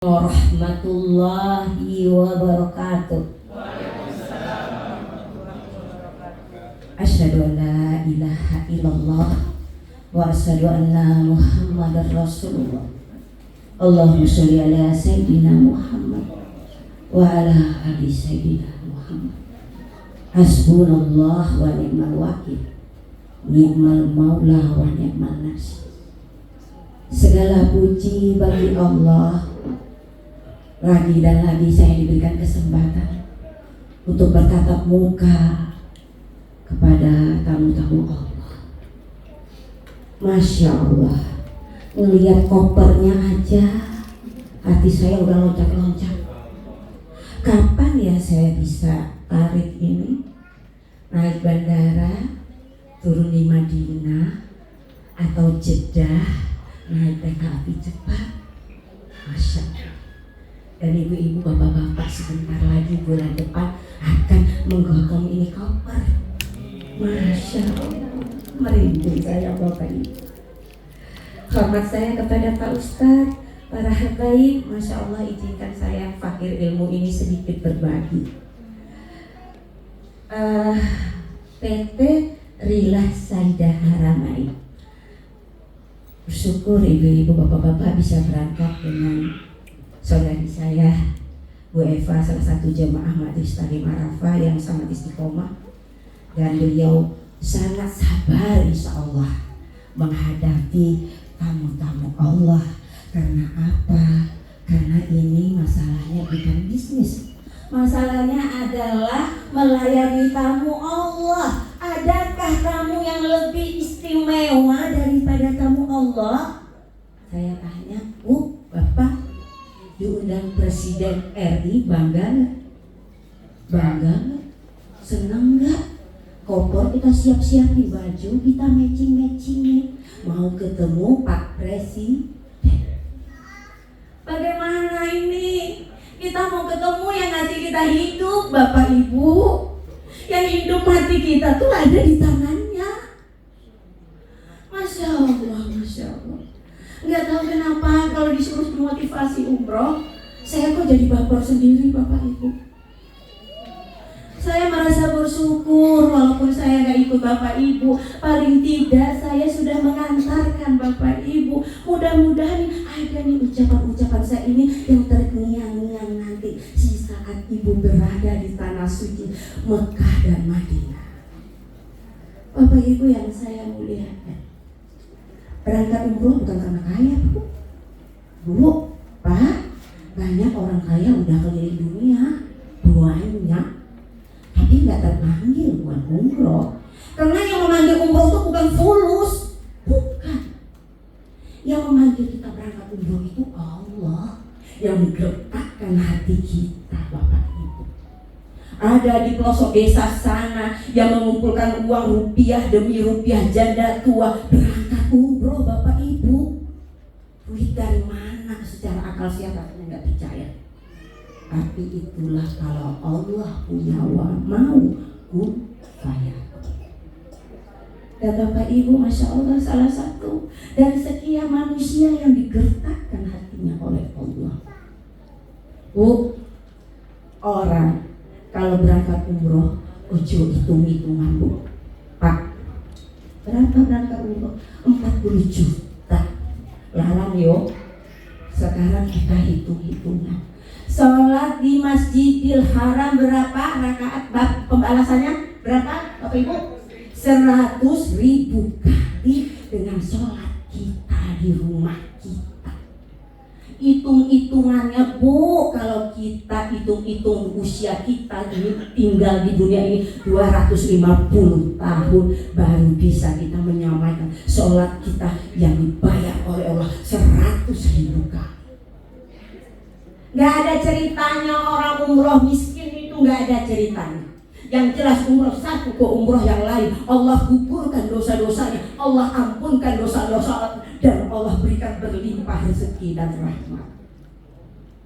Warahmatullahi wabarakatuh. Asyhadu an la ilaha illallah wa asyhadu anna Muhammadar Rasulullah. Allahumma sholli ala sayyidina Muhammad wa ala ali sayyidina Muhammad. Hasbunallah wa ni'mal wakil, ni'mal maula wa ni'mal nasir. Segala puji bagi Allah. Lagi dan lagi saya diberikan kesempatan untuk bertatap muka kepada tamu-tamu Allah. Masya Allah, melihat kopernya aja hati saya udah loncat-loncat. Kapan ya saya bisa tarik ini, naik bandara, turun di Madinah, atau Jeddah, naik kereta api cepat. Masya Allah. Dan ibu-ibu, bapak-bapak sebentar lagi bulan depan akan menggotong ini koper. Masya Allah, merinding saya bapak ibu. Hormat saya kepada Pak Ustadz, para habaib, Masya Allah, izinkan saya fakir ilmu ini sedikit berbagi. PT Rilah Saidah Haramain bersyukur ibu-ibu, bapak-bapak bisa berangkat dengan saudari saya Bu Eva, salah satu jemaah Majelis Taklim Arafah yang sangat istiqomah, dan beliau sangat sabar insya Allah menghadapi tamu-tamu Allah. Karena apa? Karena ini masalahnya bukan bisnis, masalahnya adalah melayani tamu Allah. Adakah tamu yang lebih istimewa daripada tamu Allah? Saya tanya, Bu, Bapak, diundang Presiden RI, bangga nggak? Bangga nggak? Senang nggak? Koper kita siap-siapin, baju kita matching-matchingin, mau ketemu Pak Presiden. Bagaimana ini? Kita mau ketemu yang ngasih kita hidup, Bapak Ibu. Yang hidup mati kita tuh ada di tangannya. Masya Allah, Masya Allah. Nggak tahu kenapa kalau disuruh motivasi umroh, saya kok jadi baper sendiri, Bapak Ibu. Saya merasa bersyukur walaupun saya nggak ikut Bapak Ibu. Paling tidak saya sudah mengantarkan Bapak Ibu. Mudah-mudahan ada nih ucapan-ucapan saya ini yang terngiang-ngiang nanti di saat Ibu berada di tanah suci Mekah dan Madinah. Bapak Ibu yang saya muliakan, berangkat umroh bukan karena kaya, Bu, Pak. Banyak orang kaya udah keliling dunia, banyak, tapi nggak terpanggil buat umroh. Karena yang memanggil umroh itu bukan fulus, bukan. Yang memanggil kita berangkat umroh itu Allah, yang menggerakkan hati kita, Bapak Ibu. Ada di pelosok desa sana yang mengumpulkan uang rupiah demi rupiah, janda tua berangkat umroh, Bapak Ibu. Duit dari mana? Secara akal sehat rasanya nggak percaya. Tapi itulah kalau Allah punya mau saya. Dan Bapak Ibu, Masya Allah, salah satu dari sekian manusia yang digertakkan hatinya oleh Allah. Bu, orang kalau berangkat umroh, ojo hitung-hitungan, Bu. Pak, berapa berangkat umroh? 40 juta. Larang yo. Sekarang kita hitung-hitungan. Sholat di Masjidil Haram berapa rakaat? Pembalasannya berapa, Bapak Ibu? 100.000 kali dengan sholat kita di rumah kita. Hitung-hitungannya, Bu, kalau kita hitung-hitung usia kita ini tinggal di dunia ini 250 tahun, baru bisa kita menyamaikan sholat kita yang dibayar oleh Allah 100.000 kali. Gak ada ceritanya orang umroh miskin itu, gak ada ceritanya. Yang jelas umroh satu ke umroh yang lain, Allah gugurkan dosa-dosanya, Allah ampunkan dosa-dosa, dan Allah berikan berlimpah rezeki dan rahmat.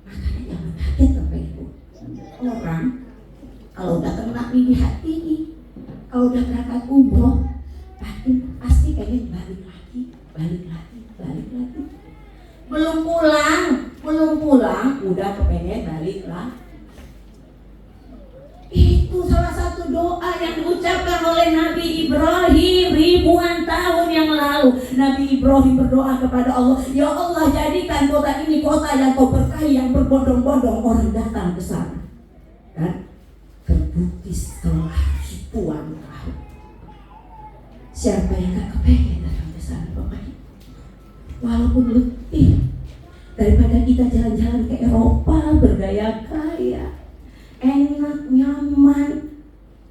Makanya jangan kaget, Bapak Ibu. Orang kalau udah kena di hati ini, kalau udah berangkat umroh, pasti pengen balik lagi. Belum pulang, lama udah kepengen balik lah. Itu salah satu doa yang diucapkan oleh Nabi Ibrahim ribuan tahun yang lalu. Nabi Ibrahim berdoa kepada Allah, ya Allah, jadikan kota ini kota yang kau berkahi, yang berbondong-bondong orang datang ke sana. Dan terbukti setelah ribuan tahun. Siapa yang gak kepengen datang ke sana, Bapak? Walaupun lebih daripada kita jalan-jalan ke Eropa bergaya-gaya, enak, nyaman,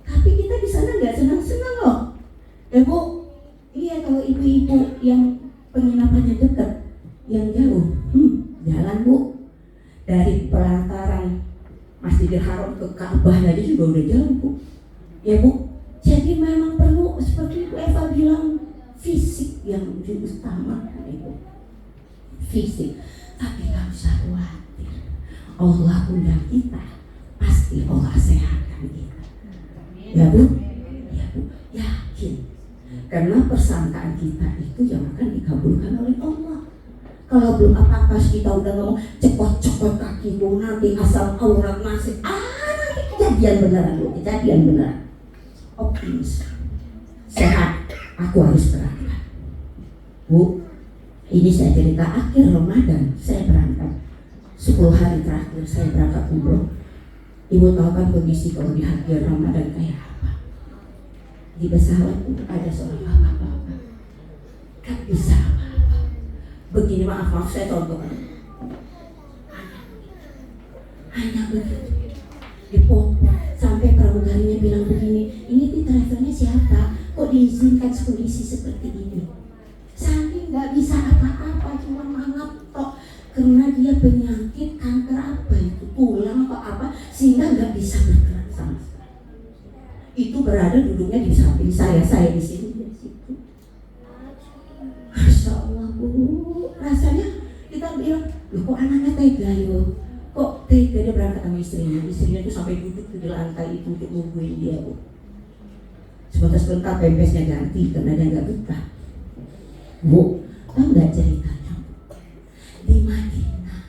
tapi kita di sana nggak senang-senang loh. Ya Bu, iya kalau ibu-ibu yang penginapannya dekat, yang jauh, jalan Bu, dari pelataran Masjidil Haram ke Ka'bah aja juga udah jauh Bu. Ya Bu, jadi memang perlu seperti Bu Eva bilang, fisik yang diutamakan itu, fisik. Tapi nggak usah khawatir, Allah undang kita. Pasti Allah sehatkan kita. Ya Bu, ya Bu, yakin. Karena persangkaan kita itu yang akan dikabulkan oleh Allah. Kalau belum apa-apa kita udah ngomong cepot-cepot kaki Bu, nanti asal aurat masih. Nanti kejadian beneran Bu, kejadian beneran. Optimis, sehat, aku harus berangkat. Bu, ini saya cerita akhir Ramadan saya berangkat. 10 hari terakhir saya berangkat umroh. Ibu tahu kan kondisi kalau di akhir Ramadan kayak apa? Di pesawat ada seorang bapak-bapak, gak bisa apa-apa. Begini, maaf saya contohkan. Hanya begitu. Dipotong sampai pramugarinya bilang begini, ini travelnya siapa? Kok diizinkan kondisi seperti ini? Saking gak bisa apa-apa, cuma mangap tok. Karena dia penyakit kanker apa itu, tulang atau apa, sehingga nggak bisa bergerak sama sekali. Itu berada duduknya di samping saya di sini, di situ. Masya Allah Bu, rasanya kita bilang, loh kok anaknya tega yo, kok tega dia berangkat sama istrinya itu sampai duduk di lantai itu untuk nungguin dia Bu. Sebentar pempesnya ganti karena dia nggak betah. Bu, tahu nggak ceritanya? Di Madinah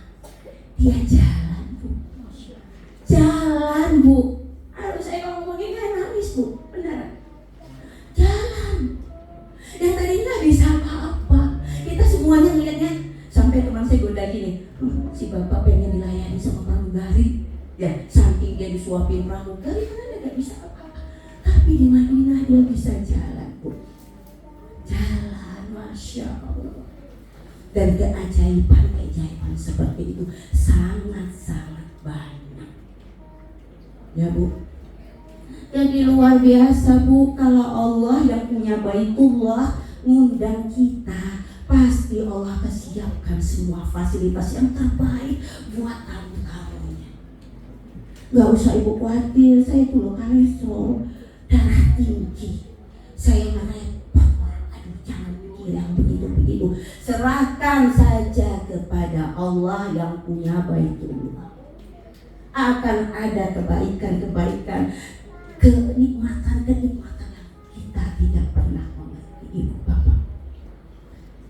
dia jalan Bu, harus saya ngomongin kan nangis Bu, benar. Jalan yang tadi nggak bisa apa-apa, kita semuanya ngeliatnya. Sampai teman saya goda gini, si bapak pengen dilayani sama pramugari, ya saking dia disuapin pramugari karena dia nggak bisa apa-apa. Tapi di Madinah dia bisa jalan Bu, jalan, Masya Allah. Dan keajaiban seperti itu sangat-sangat banyak. Ya Bu, jadi luar biasa Bu, kalau Allah yang punya Baitullah ngundang kita, pasti Allah persiapkan semua fasilitas yang terbaik buat tamu-tamunya. Gak usah Ibu khawatir, saya itu loh kolesterol, darah tinggi, saya merepot. Aduh, jangan mikir yang begitu-begitu. Serahkan saja kepada Allah yang punya Baitullah. Akan ada kebaikan-kebaikan, kenikmatan-kenikmatan yang kita tidak pernah mengerti. Ibu Bapak,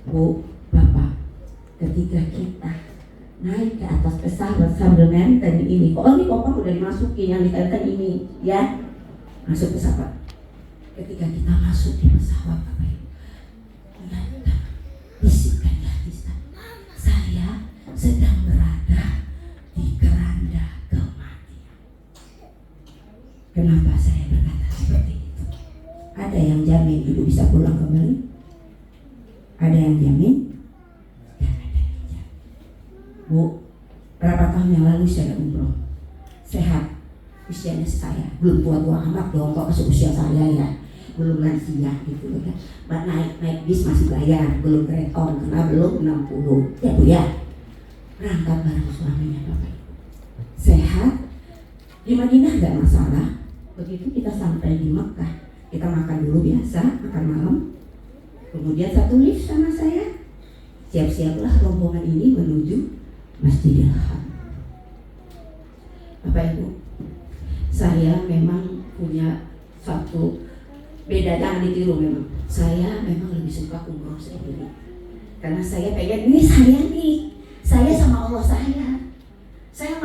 Bu Bapak, ketika kita naik ke atas pesawat sambil nenten ini, ini koper udah dimasukin, yang ditenten ini ya, masuk pesawat. Ketika kita masuk di pesawat, Bapak Ibu, ingatkan, bisikkan di hati saya sedang berada di keranda kematian. Kenapa saya berkata seperti itu? Ada yang jamin Ibu bisa pulang kembali? Ada yang jamin? Dan ada yang jamin. Bu, berapa tahun yang lalu saya umroh, sehat, usianya saya belum tua-tua amat dong, kok masuk usia saya ya, belum lansia gitu kan. Naik bis masih bayar, belum kreton karena belum 60 ya Bu ya. Berangkat bareng suaminya Bapak Ibu, sehat. Di Madinah gak masalah. Begitu kita sampai di Mekah, kita makan dulu biasa, makan malam. Kemudian satu lift sama saya, siap-siaplah rombongan ini menuju Masjidil Haram. Bapak Ibu, saya memang punya satu beda, jangan ditiru memang. Saya memang lebih suka umroh sendiri. Karena saya pengen, ini saya nih, saya sama Allah saya.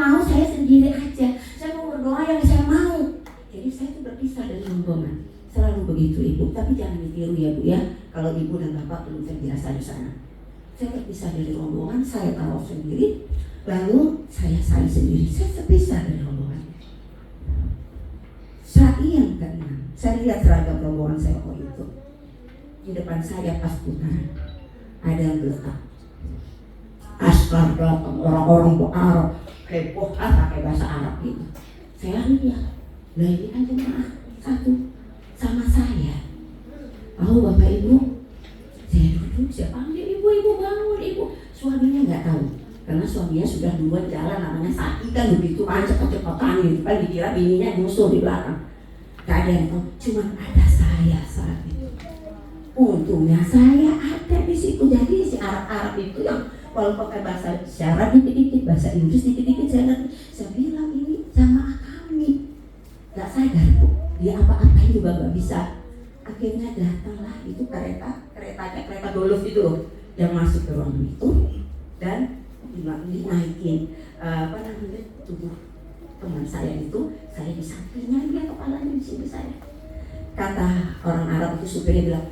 mau saya sendiri aja, saya mau berdoa yang saya mau. Jadi saya tuh berpisah dari rombongan. Selalu begitu ibu, tapi jangan ditiru ya bu ya. Kalau ibu dan bapak belum terbiasa di sana. Saya terpisah dari rombongan, saya tawaf sendiri, lalu saya sendiri, saya terpisah dari rombongan. Saat yang keenam, saya lihat seragam rombongan saya waktu itu. Di depan saya pas putaran, ada yang letak. Askar datang, orang-orang Arab, heboh pakai bahasa Arab gitu. Saya lihat, lah ini kan jemaah satu sama saya. Tahu bapak ibu? Saya duduk, saya panggil ibu bangun ibu. Suaminya nggak tahu, karena suaminya sudah duluan jalan, namanya sakit kan begitu kan cepet-cepetan gitu kan, dikira bininya nyusul di belakang. Gak ada yang tahu, cuman ada saya saat itu. Untungnya saya ada di situ. Jadi si Arab itu yang kalau pakai bahasa isyarat dikit-dikit, bahasa Inggris dikit-dikit saya ngerti. Saya bilang ini jamaah kami. Gak sadar bu, dia apa-apain juga gak bisa. Akhirnya datanglah itu kereta golf itu loh, yang masuk ke ruang itu dan dinaikin tubuh teman saya itu, saya di sampingnya, dia kepalanya di sini saya. Kata orang Arab itu supirnya bilang,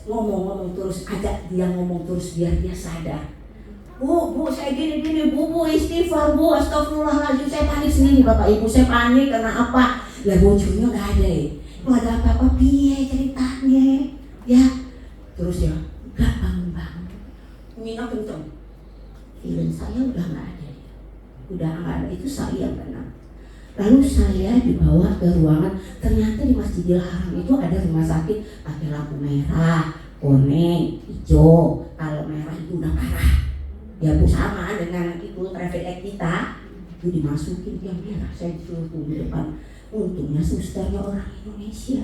ngomong terus, ajak dia ngomong terus biar dia sadar. Bu, saya gini, bu, istighfar bu, astagfirullahaladzim, saya panik sendiri bapak ibu, saya panik karena apa? Lah bojone gak ada ya. Kalau ada apa-apa piye ceritanya ya. Terus ya gak bangun-bangun, minum kenceng. Feeling saya udah gak ada, itu saya yang benar. Lalu saya dibawa ke ruangan, ternyata di Masjidil Haram itu ada rumah sakit pakai lampu merah, kuning, hijau. Kalau merah itu udah parah ya bu, sama dengan itu traffic kita itu dimasukin yang merah. Saya disuruh tunggu depan. Untungnya susternya orang Indonesia.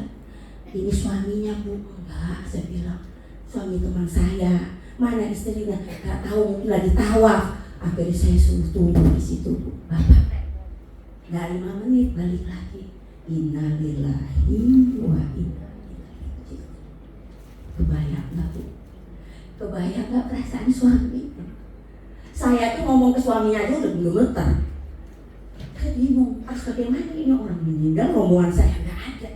Ini suaminya bu, enggak, saya bilang suami teman saya. Mana istrinya? Gak tahu, mungkin lagi tawaf. Akhirnya saya suruh tunggu di situ bu. Bapak, gak 5 menit balik lagi. Innalillahi wa inna ilaihi raji'un. Kebayang gak bu? Kebayang gak perasaan suami? Saya tuh ngomong ke suaminya aja udah gemetar. Saya bingung, harus bagaimana ini orang meninggal, rombongan saya gak ada.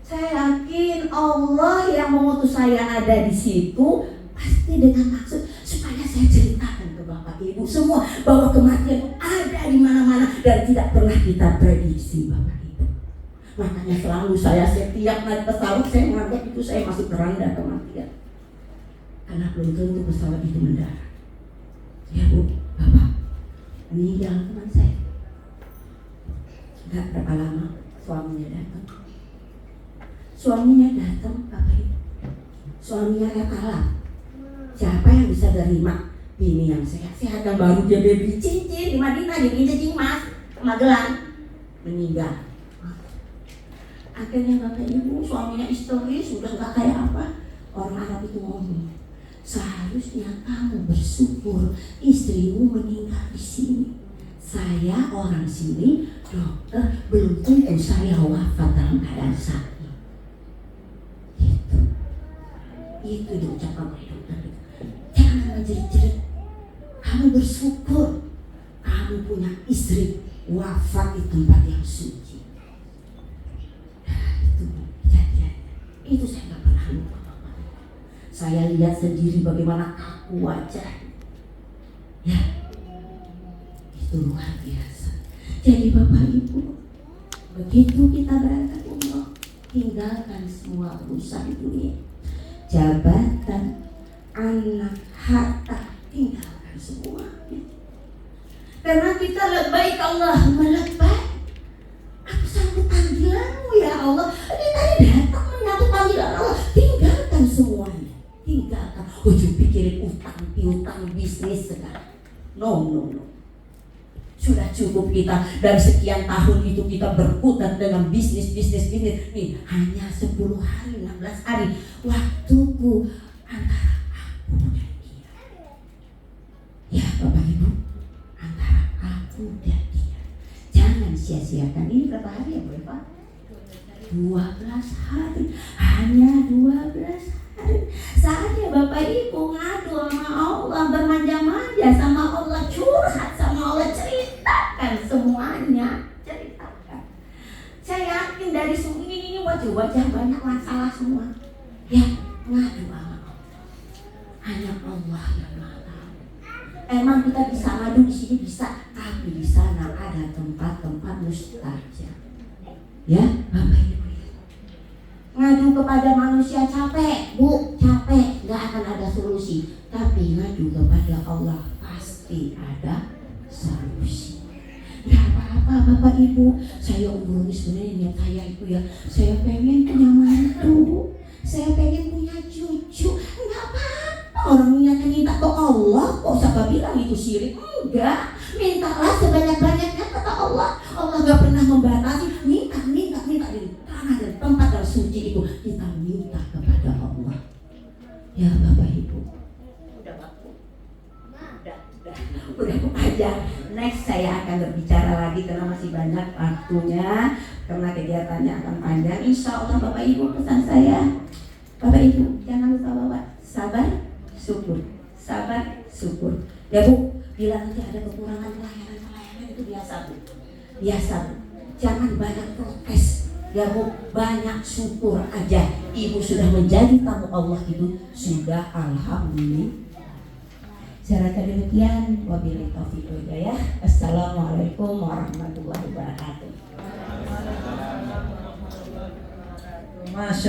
Saya yakin Allah yang mengutus saya ada di situ pasti dengan maksud supaya saya ceritakan ke bapak ibu semua bahwa kematian ada di mana-mana dan tidak pernah kita prediksi bapak ibu. Makanya selalu saya setiap naik pesawat saya menganggap itu saya masuk keranda kematian. Karena belum tentu pesawat itu mendarat. Ya bu, bapak meninggal teman saya. Gak berapa lama suaminya datang. Bapak ibu. Suaminya kalah. Siapa yang bisa terima bini yang sehat-sehat dan baru dia beli cincin di Madinah, dia beli cincin emas ke Magelang, meninggal. Akhirnya bapak ibu, suaminya histeris, sudah gak kayak apa. Orang Arab itu ngomong, seharusnya kamu bersyukur istrimu meninggal di sini. Saya orang sini, dokter, belum tentu saya wafat dalam keadaan sakit. Itu diucapkan oleh dokter. Jangan menjerit-jerit. Kamu bersyukur kamu punya istri wafat di tempat yang suci. Nah, itu kejadian. Itu saya gak pernah lupa. Saya lihat sendiri bagaimana kaku wajah. Ya, itu luar biasa. Jadi bapak ibu, begitu kita berangkat umroh, tinggalkan semua urusan dunia, jabatan, anak, harta, tinggalkan semua. Karena kita labbaik Allahumma labbaik. Aku sambut panggilanmu ya Allah. Kita datang menyambut panggilan Allah. Tinggalkan semuanya. Tinggalkan. Jangan pikirin utang, piutang, bisnis segala. No. Sudah cukup kita dari sekian tahun itu kita berkutat dengan bisnis. Nih hanya 10 hari, 16 hari waktuku antara aku dan dia. Ya Bapak Ibu, antara aku dan dia. Jangan sia-siakan. Ini berapa hari ya Bu Eva? 12 hari. Hanya 12 hari. Saatnya Bapak Ibu ngadu sama Allah, bermanja-manja sama Allah, curhat sama Allah, pakai wajah banyak masalah semua. Ya, ngadu sama Allah. Hanya Allah yang tahu. Emang kita bisa ngadu di sini bisa, tapi di sana ada tempat-tempat mustajab. Ya, Bapak Ibu. Ngadu kepada manusia capek, Bu, capek, nggak akan ada solusi. Tapi ngadu kepada Allah pasti ada solusi. Ya apa-apa Bapak Ibu, saya umur ini sebenarnya niat saya itu ya, saya pengen punya mantu, saya pengen punya cucu. Enggak apa-apa, orang niatnya minta ke Allah, kok siapa bilang itu syirik? Enggak, mintalah sebanyak-banyaknya kata Allah. Allah gak pernah membatasi, minta dari tanah dan tempat yang suci itu kita minta kepada Allah. Ya Bapak Ibu, udah aja. Next saya akan berbicara lagi karena masih banyak waktunya, karena kegiatannya akan panjang. Insya Allah Bapak Ibu, pesan saya, Bapak Ibu jangan lupa bawa sabar, syukur, sabar, syukur. Ya Bu, bila nanti ada kekurangan pelayanan itu biasa Bu, biasa Bu. Jangan banyak protes. Ya Bu, banyak syukur aja. Ibu sudah menjadi tamu Allah itu sudah alhamdulillah. Saya rasa demikian, wabillahi taufiq wal hidayah. Assalamualaikum warahmatullahi wabarakatuh. Masya